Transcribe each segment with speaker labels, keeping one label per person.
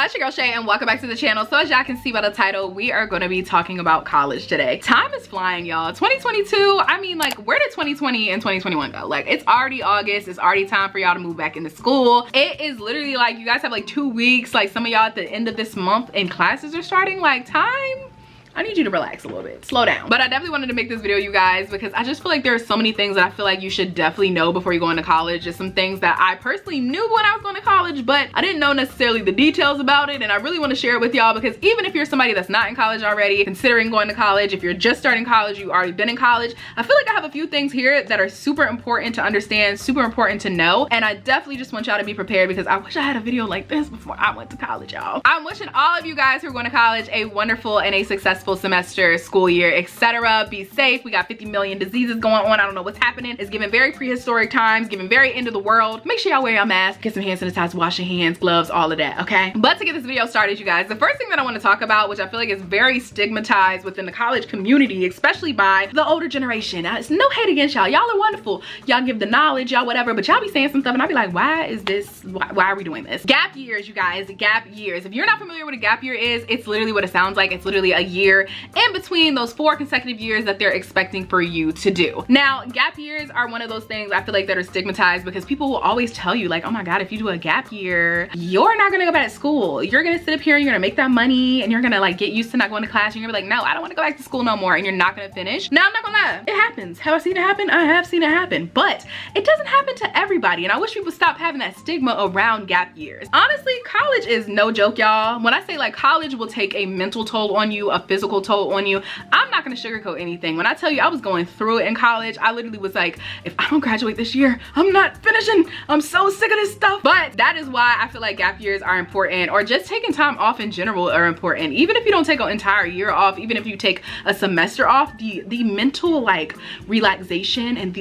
Speaker 1: y'all, it's your girl Shay and welcome back to the channel. So as y'all can see by the title, we are going to be talking about college today. Time is flying, y'all. 2022, I mean, like, where did 2020 and 2021 go? Like, it's already August. It's already time for y'all to move back into school. It is literally like you guys have like 2 weeks. Like some of y'all at the end of this month and classes are starting. Like, time, I need you to relax a little bit, slow down. But I definitely wanted to make this video, you guys, because I just feel like there are so many things that I feel like you should definitely know before you go into college. Just some things that I personally knew when I was going to college, but I didn't know necessarily the details about it. And I really want to share it with y'all because even if you're somebody that's not in college already, considering going to college, if you're just starting college, you've already been in college, I feel like I have a few things here that are super important to understand, super important to know. And I definitely just want y'all to be prepared because I wish I had a video like this before I went to college, y'all. I'm wishing all of you guys who are going to college a wonderful and a successful semester, school year, etc. Be safe. We got 50 million diseases going on. I don't know what's happening. It's giving very prehistoric times, giving very end of the world. Make sure y'all wear your mask, get some hand sanitizer, wash your hands, gloves, all of that, okay? But to get this video started, you guys, the first thing that I want to talk about, which I feel like is very stigmatized within the college community, especially by the older generation. Now, it's no hate against y'all. Y'all are wonderful. Y'all give the knowledge, y'all whatever, but y'all be saying some stuff and I be like, why is this, why are we doing this? Gap years, you guys, gap years. If you're not familiar with what a gap year is, it's literally what it sounds like. It's literally a year in between those 4 consecutive years that they're expecting for you to do. Now, gap years are one of those things I feel like that are stigmatized because people will always tell you like, oh my God, if you do a gap year, you're not gonna go back to school. You're gonna sit up here and you're gonna make that money and you're gonna like get used to not going to class. And you're gonna be like, no, I don't wanna go back to school no more. And you're not gonna finish. Now, I'm not gonna lie, it happens. Have I seen it happen? I have seen it happen, but it doesn't happen to everybody. And I wish people stop having that stigma around gap years. Honestly, college is no joke, y'all. When I say like college will take a mental toll on you, a physical toll on you, I'm not gonna sugarcoat anything. When I tell you I was going through it in college, I literally was like, if I don't graduate this year, I'm not finishing. I'm so sick of this stuff. But that is why I feel like gap years are important, or just taking time off in general are important. Even if you don't take an entire year off, even if you take a semester off, the mental like relaxation and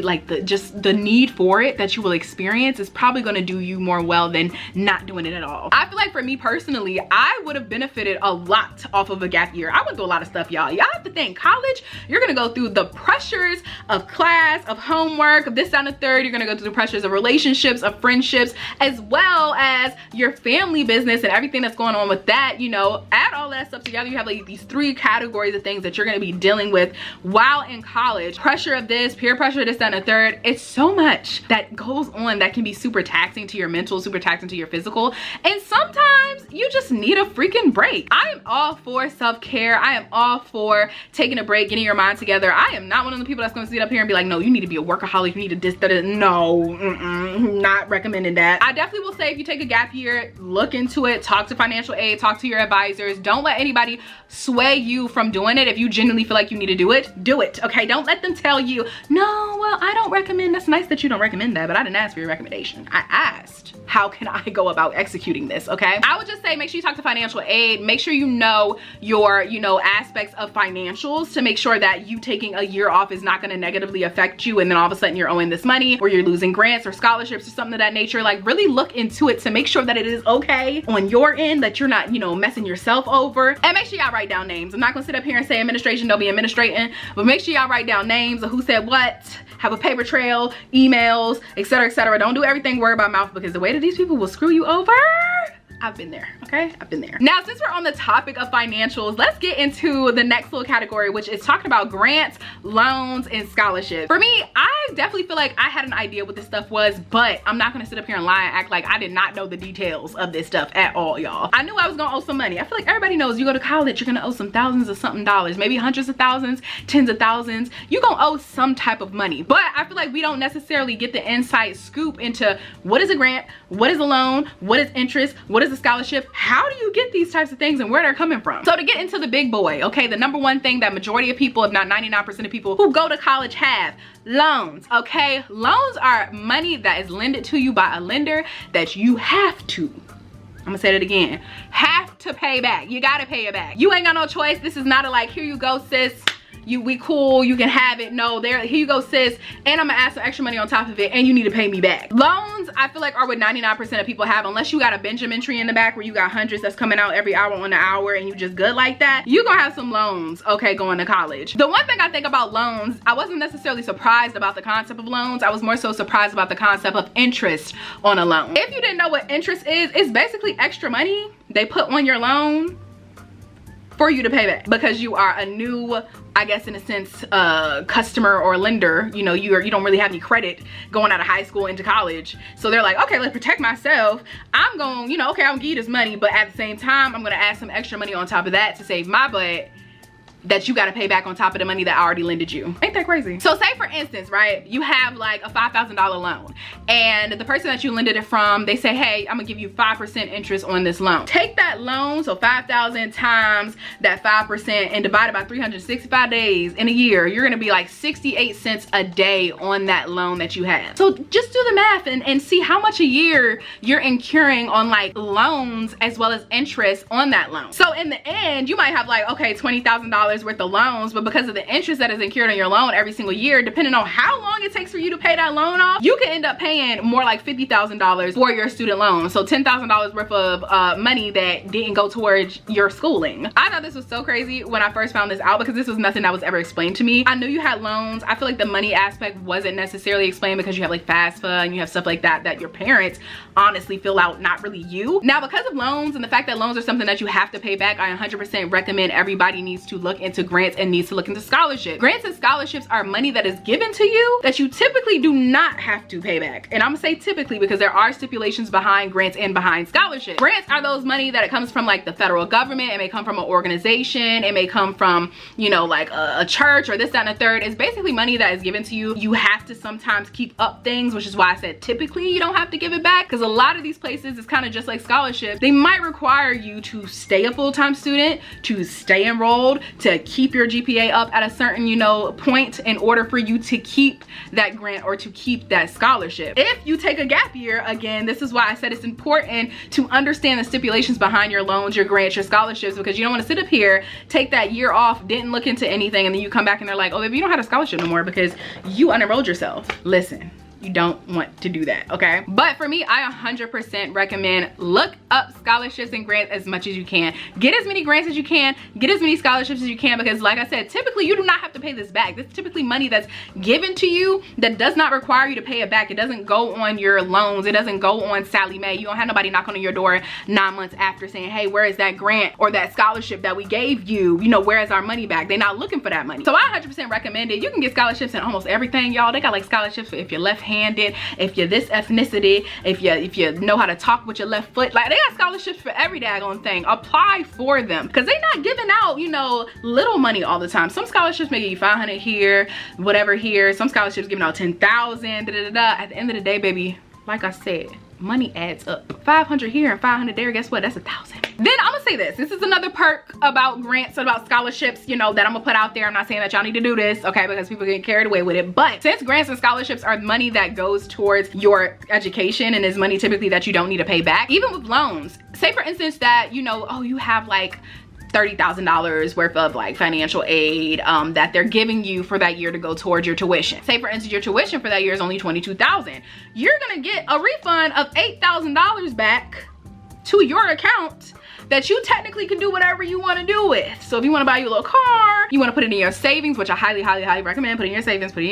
Speaker 1: just the need for it that you will experience is probably gonna do you more well than not doing it at all. I feel like for me personally, I would have benefited a lot off of a gap year. I went through a lot of stuff, y'all. Y'all have to think, college, you're gonna go through the pressures of class, of homework, of this, that, and the third. You're gonna go through the pressures of relationships, of friendships, as well as your family business and everything that's going on with that. You know, add all that stuff together, you have like these 3 categories of things that you're gonna be dealing with while in college. Pressure of this, peer pressure, this, that, and the third. It's so much that goes on that can be super taxing to your mental, super taxing to your physical. And sometimes you just need a freaking break. I am all for self-care. I am all for taking a break, getting your mind together. I am not one of the people that's gonna sit up here and be like, no, you need to be a workaholic, you need to this, that, no, not recommending that. I definitely will say if you take a gap year, look into it, talk to financial aid, talk to your advisors. Don't let anybody sway you from doing it. If you genuinely feel like you need to do it, okay? Don't let them tell you, no, well, I don't recommend. That's nice that you don't recommend that, but I didn't ask for your recommendation. I asked, how can I go about executing this, okay? I would just say make sure you talk to financial aid. Make sure you know your, aspects of financials to make sure that you taking a year off is not gonna negatively affect you and then all of a sudden you're owing this money or you're losing grants or scholarships or something of that nature. Like, really look into it to make sure that it is okay on your end, that you're not, messing yourself over. And make sure y'all write down names. I'm not gonna sit up here and say administration, don't be administrating, but make sure y'all write down names of who said what, have a paper trail, emails, etc., etc. Don't do everything word by mouth because the way that these people will screw you over, I've been there, okay? I've been there. Now, since we're on the topic of financials, let's get into the next little category, which is talking about grants, loans, and scholarships. For me, I definitely feel like I had an idea what this stuff was, but I'm not gonna sit up here and lie and act like I did not know the details of this stuff at all, y'all. I knew I was gonna owe some money. I feel like everybody knows you go to college, you're gonna owe some thousands of something dollars, maybe hundreds of thousands, tens of thousands. You're gonna owe some type of money, but I feel like we don't necessarily get the inside scoop into what is a grant, what is a loan, what is interest, what is a scholarship, how do you get these types of things and where they're coming from. So to get into the big boy, okay, the number one thing that majority of people, if not 99% of people who go to college have, loans, okay? Loans are money that is lended to you by a lender that you have to, I'm gonna say that again, have to pay back. You gotta pay it back. You ain't got no choice. This is not a like, here you go, sis, we cool, you can have it. No, there, here you go, sis, and I'm gonna add some extra money on top of it and you need to pay me back. Loans, I feel like, are what 99% of people have, unless you got a Benjamin tree in the back where you got hundreds that's coming out every hour on the hour and you just good like that. You gonna have some loans, okay, going to college. The one thing I think about loans, I wasn't necessarily surprised about the concept of loans. I was more so surprised about the concept of interest on a loan. If you didn't know what interest is, it's basically extra money they put on your loan for you to pay back, because you are a new, I guess in a sense, customer or lender. You know, you don't really have any credit going out of high school into college. So they're like, okay, let's protect myself. I'm going, you know, okay, I'll give you this money, but at the same time, I'm gonna add some extra money on top of that to save my butt, that you got to pay back on top of the money that I already lended you. Ain't that crazy? So say for instance, right, you have like a $5,000 loan, and the person that you lended it from, they say, hey, I'm gonna give you 5% interest on this loan. Take that loan, so 5,000 times that 5% and divide it by 365 days in a year, you're gonna be like 68 cents a day on that loan that you have. So just do the math and see how much a year you're incurring on like loans as well as interest on that loan. So in the end, you might have like, okay, $20,000 worth of loans, but because of the interest that is incurred on your loan every single year, depending on how long it takes for you to pay that loan off, you can end up paying more like $50,000 for your student loan. So $10,000 worth of money that didn't go towards your schooling. I thought this was so crazy when I first found this out, because this was nothing that was ever explained to me. I knew you had loans. I feel like the money aspect wasn't necessarily explained, because you have like FAFSA and you have stuff like that that your parents honestly fill out, not really you. Now, because of loans and the fact that loans are something that you have to pay back, I 100% recommend everybody needs to look into grants and needs to look into scholarships. Grants and scholarships are money that is given to you that you typically do not have to pay back. And I'm gonna say typically, because there are stipulations behind grants and behind scholarships. Grants are those money that it comes from like the federal government. It may come from an organization. It may come from, you know, like a church or this, that, and a third. It's basically money that is given to you. You have to sometimes keep up things, which is why I said typically you don't have to give it back, because a lot of these places, it's kind of just like scholarships. They might require you to stay a full-time student, to stay enrolled, to keep your GPA up at a certain, you know, point in order for you to keep that grant or to keep that scholarship. If you take a gap year, again, this is why I said it's important to understand the stipulations behind your loans, your grants, your scholarships, because you don't want to sit up here, take that year off, didn't look into anything, and then you come back and they're like, oh, baby, you don't have a scholarship no more because you unenrolled yourself. Listen, you don't want to do that, okay? But for me, I 100% recommend look up scholarships and grants as much as you can. Get as many grants as you can, get as many scholarships as you can, because like I said, typically you do not have to pay this back. This is typically money that's given to you that does not require you to pay it back. It doesn't go on your loans. It doesn't go on Sally Mae. You don't have nobody knocking on your door 9 months after saying, hey, where is that grant or that scholarship that we gave you? You know, where is our money back? They're not looking for that money. So I 100% recommend it. You can get scholarships in almost everything, y'all. They got like scholarships for if you're left-handed, if you're this ethnicity, if you know how to talk with your left foot. Like, they got scholarships for every daggone thing. Apply for them, because they're not giving out, you know, little money all the time. Some scholarships may give you 500 here, whatever here. Some scholarships giving out 10,000, At the end of the day, baby, like I said, money adds up. 500 here and 500 there, guess what? That's 1,000. Then I'm gonna say this is another perk about grants and about scholarships, you know, that I'm gonna put out there. I'm not saying that y'all need to do this, okay, because people get carried away with it. But since grants and scholarships are money that goes towards your education and is money typically that you don't need to pay back, even with loans, say for instance that, you know, oh, you have like $30,000 worth of like financial aid that they're giving you for that year to go towards your tuition. Say for instance your tuition for that year is only $22,000. You're gonna get a refund of $8,000 back to your account that you technically can do whatever you want to do with. So if you want to buy you a little car, you want to put it in your savings, which I highly recommend. Put it in your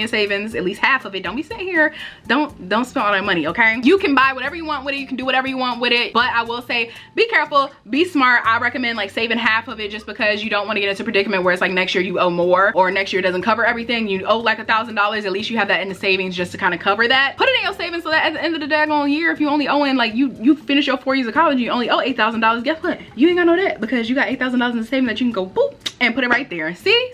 Speaker 1: savings, at least half of it. Don't be sitting here, don't spend all that money, okay? You can buy whatever you want with it, you can do whatever you want with it, but I will say be careful, be smart. I recommend like saving half of it, just because you don't want to get into a predicament where it's like next year you owe more, or next year doesn't cover everything. You owe like $1,000, at least you have that in the savings just to kind of cover that. Put it in your savings so that at the end of the daggone year, if you only owe in, like you finish your 4 years of college, you only owe $8,000, guess what? You ain't got no debt, because you got $8,000 in the savings that you can go boop and put it right there. See,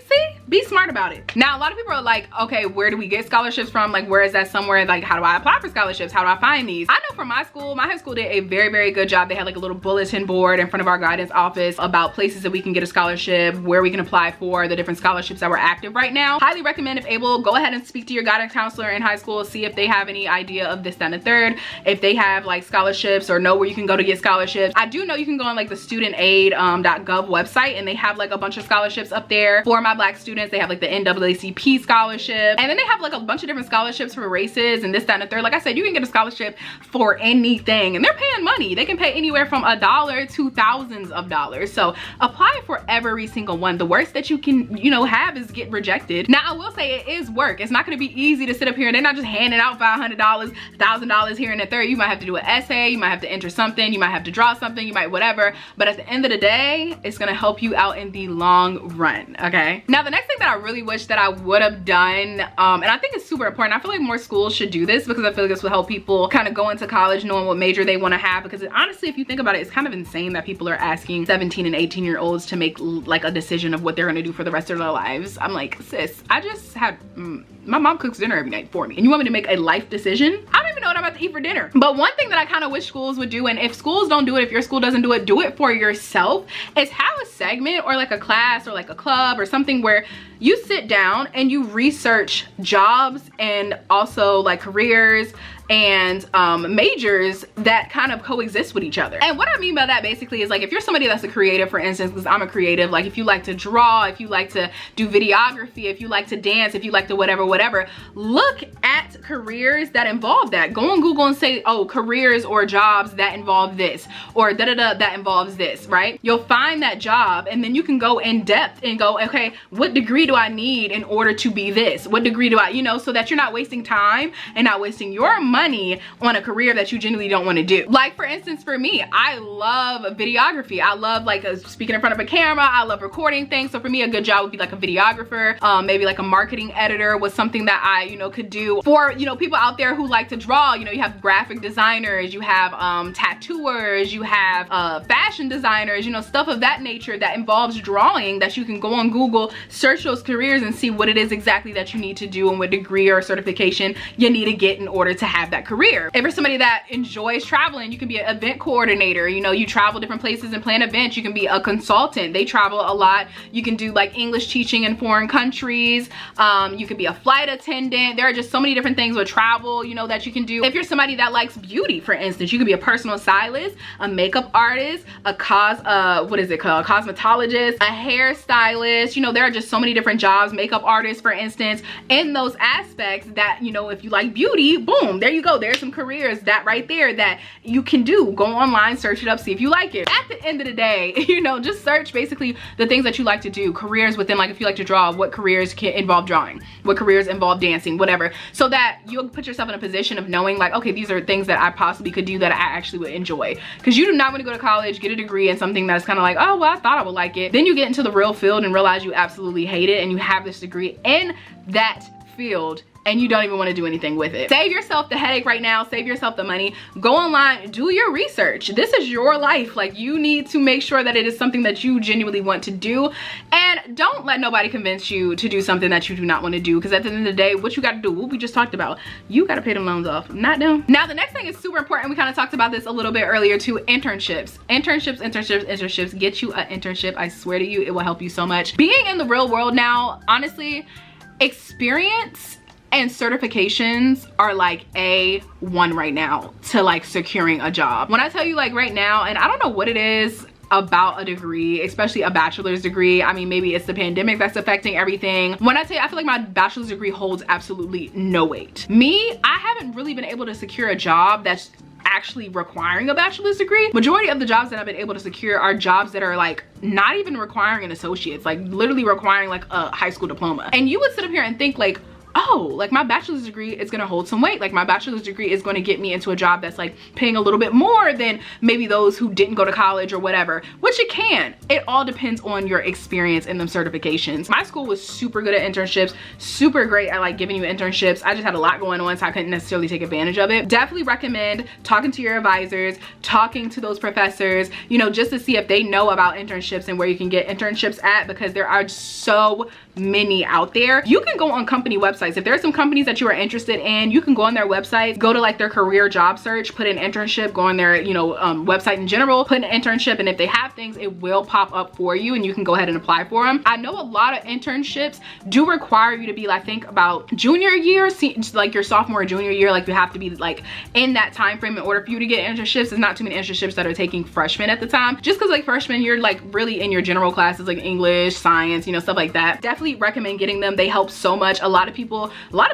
Speaker 1: be smart about it. Now a lot of people are like, okay, where do we get scholarships from? Like, where is that somewhere? Like, how do I apply for scholarships? How do I find these? I know from my high school did a very good job. They had like a little bulletin board in front of our guidance office about places that we can get a scholarship, where we can apply for the different scholarships that were active right now. Highly recommend, if able, go ahead and speak to your guidance counselor in high school, see if they have any idea of this, that, and the third, if they have like scholarships or know where you can go to get scholarships. I do know you can go on like the studentaid.gov website, and they have like a bunch of scholarships up there for my Black students students. They have like the NAACP scholarship, and then they have like a bunch of different scholarships for races and this, that, and the third. Like I said, you can get a scholarship for anything, and they're paying money. They can pay anywhere from $1 to thousands of dollars. So apply for every single one. The worst that you can, you know, have is get rejected. Now I will say it is work. It's not going to be easy to sit up here, and they're not just handing out $500, $1,000 here and the third. You might have to do an essay, you might have to enter something, you might have to draw something, you might whatever, but at the end of the day, it's going to help you out in the long run. Okay, now the next thing that I really wish that I would have done, and I think it's super important, I feel like more schools should do this, because I feel like this will help people kind of go into college knowing what major they want to have, because honestly, if you think about it, it's kind of insane that people are asking 17 and 18-year-olds to make like a decision of what they're going to do for the rest of their lives. I'm like, sis, I just had my mom cooks dinner every night for me, and you want me to make a life decision? I don't even know what I'm about to eat for dinner. But one thing that I kind of wish schools would do, and if schools don't do it, if your school doesn't do it for yourself, is have a segment or like a class or like a club or something where you sit down and you research jobs and also like careers and majors that kind of coexist with each other. And what I mean by that basically is like, if you're somebody that's a creative, for instance, because I'm a creative, like if you like to draw, if you like to do videography, if you like to dance, if you like to whatever, look at careers that involve that. Go on Google and say, oh, careers or jobs that involve this, or that involves this, right? You'll find that job, and then you can go in depth and go, okay, what degree do I need in order to be this? What degree do I, you know, so that you're not wasting time and not wasting your money on a career that you genuinely don't want to do. Like for instance, for me, I love videography. I love like speaking in front of a camera. I love recording things. So for me, a good job would be like a videographer, maybe like a marketing editor was something that I, you know, could do. For, you know, people out there who like to draw, you know, you have graphic designers, you have tattooers, you have fashion designers, you know, stuff of that nature that involves drawing, that you can go on Google, search those careers and see what it is exactly that you need to do and what degree or certification you need to get in order to have that career. If you're somebody that enjoys traveling, you can be an event coordinator. You know, you travel different places and plan events. You can be a consultant. They travel a lot. You can do like English teaching in foreign countries. You could be a flight attendant. There are just so many different things with travel, you know, that you can do. If you're somebody that likes beauty, for instance, you could be a personal stylist, a makeup artist, a cosmetologist, a hairstylist. You know, there are just so many different jobs, makeup artists, for instance, in those aspects that, you know, if you like beauty, boom, there you go. There's some careers that right there that you can do. Go online, search it up, see if you like it. At the end of the day, you know, just search basically the things that you like to do. Careers within, like if you like to draw, what careers can involve drawing? What careers involve dancing? Whatever. So that you'll put yourself in a position of knowing like, okay, these are things that I possibly could do that I actually would enjoy. Because you do not want to go to college, get a degree in something that's kind of like, oh, well, I thought I would like it. Then you get into the real field and realize you absolutely hate it, and you have this degree in that field and you don't even want to do anything with it. Save yourself the headache right now. Save yourself the money. Go online, do your research. This is your life. Like, you need to make sure that it is something that you genuinely want to do, and don't let nobody convince you to do something that you do not want to do, because at the end of the day, what you got to do, what we just talked about, you got to pay them loans off, not them. Now the next thing is super important. We kind of talked about this a little bit earlier too. Internships. Get you an internship. I swear to you, it will help you so much. Being in the real world now, honestly, experience and certifications are like A1 right now to like securing a job. When I tell you like right now, and I don't know what it is about a degree, especially a bachelor's degree. I mean, maybe it's the pandemic that's affecting everything. When I tell you, I feel like my bachelor's degree holds absolutely no weight. Me, I haven't really been able to secure a job that's actually requiring a bachelor's degree. Majority of the jobs that I've been able to secure are jobs that are like not even requiring an associate's, like literally requiring like a high school diploma. And you would sit up here and think like, oh, like my bachelor's degree is gonna hold some weight. Like my bachelor's degree is gonna get me into a job that's like paying a little bit more than maybe those who didn't go to college or whatever, which it can. It all depends on your experience in them certifications. My school was super good at internships, super great at like giving you internships. I just had a lot going on, so I couldn't necessarily take advantage of it. Definitely recommend talking to your advisors, talking to those professors, you know, just to see if they know about internships and where you can get internships at, because there are so many out there. You can go on company websites websites. If there are some companies that you are interested in, you can go on their website, go to like their career job search, put an internship, go on their, you know, website in general, put an internship, and if they have things, it will pop up for you and you can go ahead and apply for them. I know a lot of internships do require you to be, I think, about junior year, like your sophomore or junior year, like you have to be like in that time frame in order for you to get internships. There's not too many internships that are taking freshmen at the time, just because like freshmen, you're like really in your general classes like English, science, you know, stuff like that. Definitely recommend getting them. They help so much. A lot of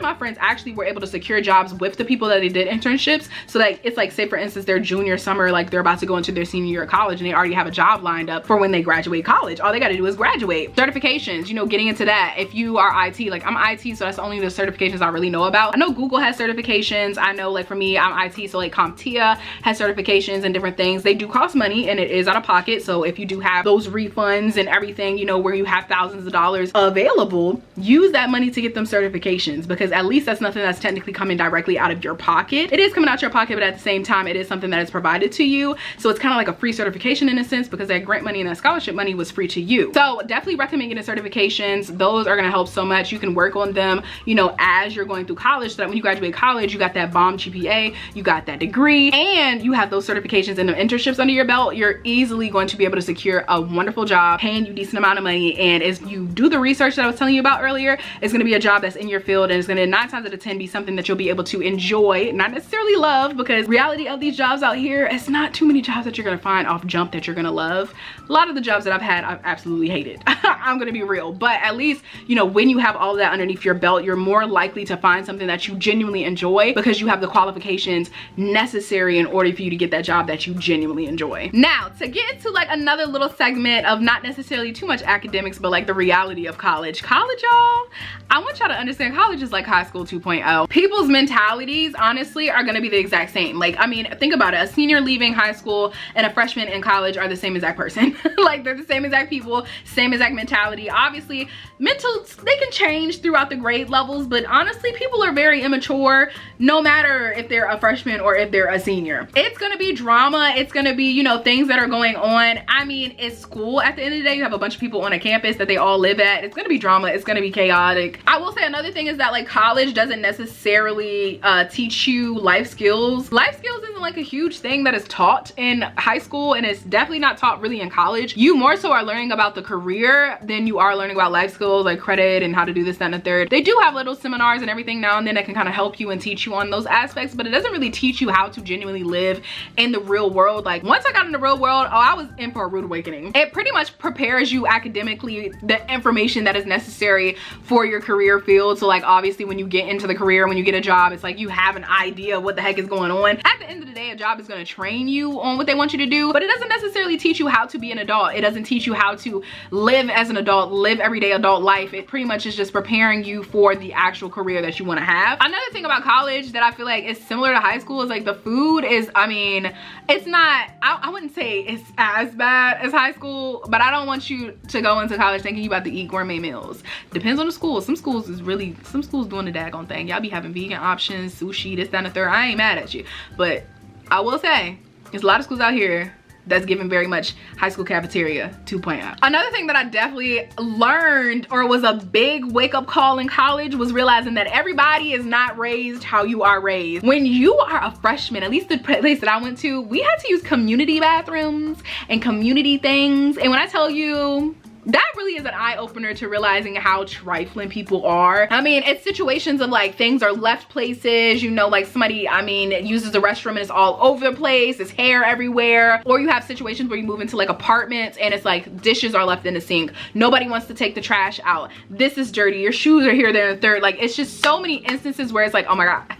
Speaker 1: my friends actually were able to secure jobs with the people that they did internships. So like it's like, say for instance, their junior summer, like they're about to go into their senior year of college and they already have a job lined up for when they graduate college. All they got to do is graduate. Certifications, you know, getting into that. If you are IT, like I'm IT, so that's only the certifications I really know about. I know Google has certifications. I know like for me, I'm IT, so like CompTIA has certifications and different things. They do cost money and it is out of pocket. So if you do have those refunds and everything, you know, where you have thousands of dollars available, use that money to get them certifications, because at least that's nothing that's technically coming directly out of your pocket. It is coming out your pocket, but at the same time, it is something that is provided to you. So it's kind of like a free certification in a sense, because that grant money and that scholarship money was free to you. So definitely recommend getting certifications. Those are going to help so much. You can work on them, you know, as you're going through college, so that when you graduate college, you got that bomb GPA, you got that degree, and you have those certifications and the internships under your belt. You're easily going to be able to secure a wonderful job paying you a decent amount of money. And if you do the research that I was telling you about earlier, it's going to be a job that's in your field, and it's going to 9 times out of 10 be something that you'll be able to enjoy, not necessarily love, because reality of these jobs out here, it's not too many jobs that you're going to find off jump that you're going to love. A lot of the jobs that I've had, I've absolutely hated. I'm going to be real, but at least, you know, when you have all of that underneath your belt, you're more likely to find something that you genuinely enjoy, because you have the qualifications necessary in order for you to get that job that you genuinely enjoy. Now, to get into like another little segment of not necessarily too much academics, but like the reality of college. College, y'all, I want y'all to understand, college is like high school 2.0. People's mentalities, honestly, are going to be the exact same. Like, I mean, think about it. A senior leaving high school and a freshman in college are the same exact person. Like, they're the same exact people, same exact mentality. Obviously, they can change throughout the grade levels, but honestly, people are very immature no matter if they're a freshman or if they're a senior. It's gonna be drama. It's gonna be, you know, things that are going on. I mean, it's school. At the end of the day, you have a bunch of people on a campus that they all live at. It's gonna be drama. It's gonna be chaotic. I will say another thing is that like college doesn't necessarily teach you life skills. Life skills isn't like a huge thing that is taught in high school, and it's definitely not taught really in college. You more so are learning about the career than you are learning about life skills, like credit and how to do this, that, and the third. They do have little seminars and everything now and then that can kind of help you and teach you on those aspects, but it doesn't really teach you how to genuinely live in the real world. Like, once I got in the real world, oh, I was in for a rude awakening. It pretty much prepares you academically, the information that is necessary for your career field. So like, obviously when you get into the career, when you get a job, it's like you have an idea of what the heck is going on. At the end of the day, a job is going to train you on what they want you to do, but it doesn't necessarily teach you how to be an adult. It doesn't teach you how to live as an adult, live everyday adult life. It pretty much is just preparing you for the actual career that you want to have. Another thing about college that I feel like is similar to high school is like the food is, I mean, it's not, I wouldn't say it's as bad as high school, but I don't want you to go into college thinking you about to eat gourmet meals. Depends on the school. Some schools doing the daggone thing. Y'all be having vegan options, sushi, this, that, and the third. I ain't mad at you, but I will say there's a lot of schools out here that's giving very much high school cafeteria 2.0. Another thing that I definitely learned, or was a big wake-up call in college, was realizing that everybody is not raised how you are raised. When you are a freshman, at least the place that I went to, we had to use community bathrooms and community things. And when I tell you, that really is an eye-opener to realizing how trifling people are. I mean, it's situations of like things are left places, you know, like somebody, I mean, uses the restroom and it's all over the place, there's hair everywhere. Or you have situations where you move into like apartments and it's like dishes are left in the sink. Nobody wants to take the trash out. This is dirty, your shoes are here, there, and third. Like, it's just so many instances where it's like, oh my God,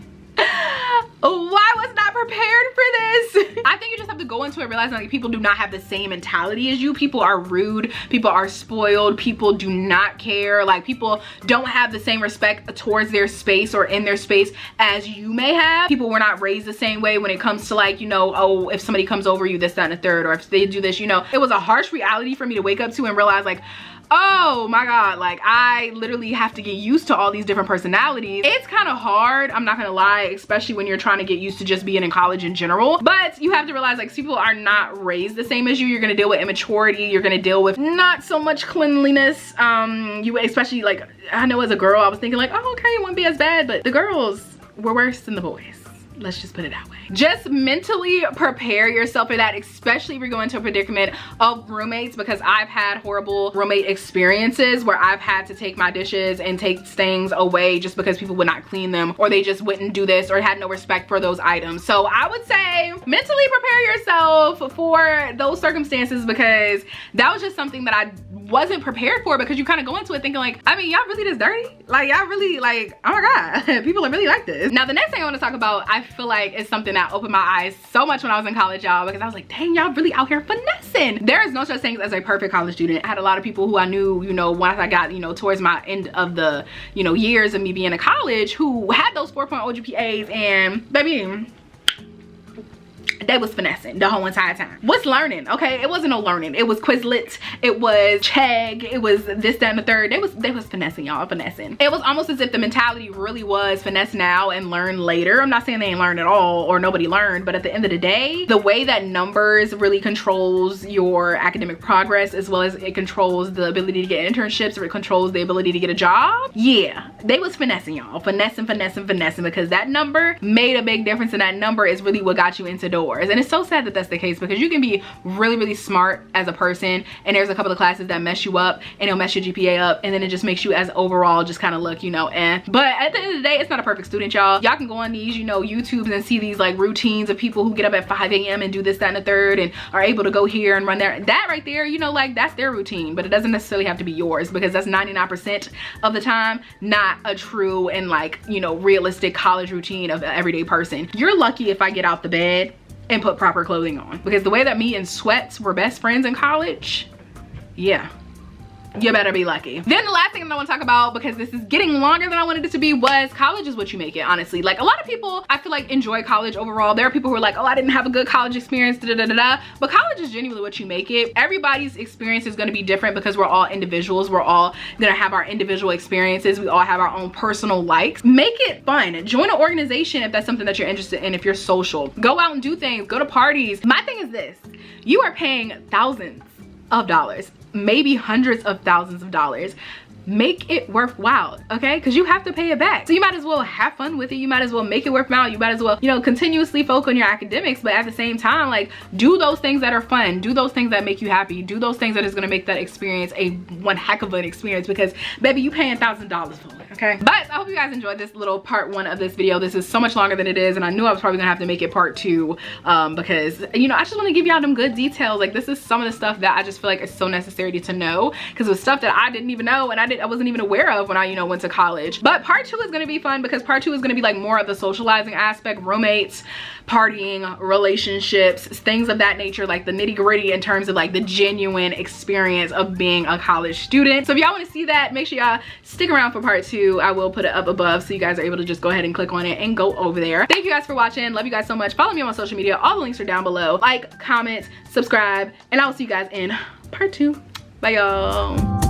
Speaker 1: why was not prepared for this? I think you just have to go into it realizing like people do not have the same mentality as you. People are rude, people are spoiled, people do not care. Like, people don't have the same respect towards their space or in their space as you may have. People were not raised the same way when it comes to like, you know, oh, if somebody comes over you, this, that, and the third, or if they do this, you know. It was a harsh reality for me to wake up to and realize like, oh my god, like I literally have to get used to all these different personalities. It's kind of hard, I'm not gonna lie, especially when you're trying to get used to just being in college in general. But you have to realize like people are not raised the same as you. You're gonna deal with immaturity, you're gonna deal with not so much cleanliness. You especially, like, I know as a girl I was thinking like, oh okay, it wouldn't be as bad, but the girls were worse than the boys. Let's just put it that way. Just mentally prepare yourself for that, especially if you're going to a predicament of roommates, because I've had horrible roommate experiences where I've had to take my dishes and take things away just because people would not clean them, or they just wouldn't do this, or had no respect for those items. So I would say mentally prepare yourself for those circumstances, because that was just something that I wasn't prepared for, because you kind of go into it thinking like, I mean, y'all really this dirty? Like y'all really like, oh my god, people are really like this. Now the next thing I want to talk about, I feel like it's something that opened my eyes so much when I was in college, y'all, because I was like, dang, y'all really out here finessing. There is no such thing as a perfect college student. I had a lot of people who I knew, you know, once I got, you know, towards my end of the, you know, years of me being in college, who had those 4.0 GPAs, and baby, they was finessing the whole entire time. What's learning? Okay, it wasn't no learning. It was Quizlet, it was Chegg, it was this, that, and the third. They was finessing, y'all, finessing. It was almost as if the mentality really was finesse now and learn later. I'm not saying they ain't learned at all or nobody learned, but at the end of the day, the way that numbers really controls your academic progress, as well as it controls the ability to get internships, or it controls the ability to get a job. Yeah, they was finessing, y'all. Finessing, finessing, finessing, because that number made a big difference, and that number is really what got you into doors. And it's so sad that that's the case, because you can be really, really smart as a person, and there's a couple of classes that mess you up and it'll mess your GPA up, and then it just makes you as overall just kind of look, you know, eh. But at the end of the day, it's not a perfect student, y'all. Y'all can go on these, you know, YouTubes and see these like routines of people who get up at 5 a.m. and do this, that, and the third, and are able to go here and run there. That right there, you know, like that's their routine, but it doesn't necessarily have to be yours, because that's 99% of the time not a true and like, you know, realistic college routine of an everyday person. You're lucky if I get out the bed and put proper clothing on, because the way that me and sweats were best friends in college, yeah, you better be lucky. Then the last thing that I want to talk about, because this is getting longer than I wanted it to be, was college is what you make it, honestly. Like a lot of people, I feel like, enjoy college overall. There are people who are like, oh, I didn't have a good college experience, da da da da. But college is genuinely what you make it. Everybody's experience is going to be different, because we're all individuals. We're all gonna have our individual experiences. We all have our own personal likes. Make it fun. Join an organization if that's something that you're interested in, if you're social. Go out and do things, go to parties. My thing is this, you are paying thousands of dollars, maybe hundreds of thousands of dollars. Make it worthwhile, okay? Because you have to pay it back. So you might as well have fun with it. You might as well make it worthwhile. You might as well, you know, continuously focus on your academics, but at the same time, like, do those things that are fun. Do those things that make you happy. Do those things that is gonna make that experience a one heck of an experience, because baby, you paying $1,000 for it, okay? But I hope you guys enjoyed this little part 1 of this video. This is so much longer than it is, and I knew I was probably gonna have to make it part 2, because, you know, I just wanna give y'all them good details. Like, this is some of the stuff that I just feel like is so necessary to know, because it was stuff that I didn't even know, and I wasn't even aware of when I, you know, went to college. But part 2 is gonna be fun, because part 2 is gonna be like more of the socializing aspect, roommates, partying, relationships, things of that nature, like the nitty-gritty in terms of like the genuine experience of being a college student. So if y'all want to see that, make sure y'all stick around for part 2. I will put it up above so you guys are able to just go ahead and click on it and go over there. Thank you guys for watching. Love you guys so much. Follow me on my social media. All the links are down below. Like, comment, subscribe, and I will see you guys in part 2. Bye, y'all.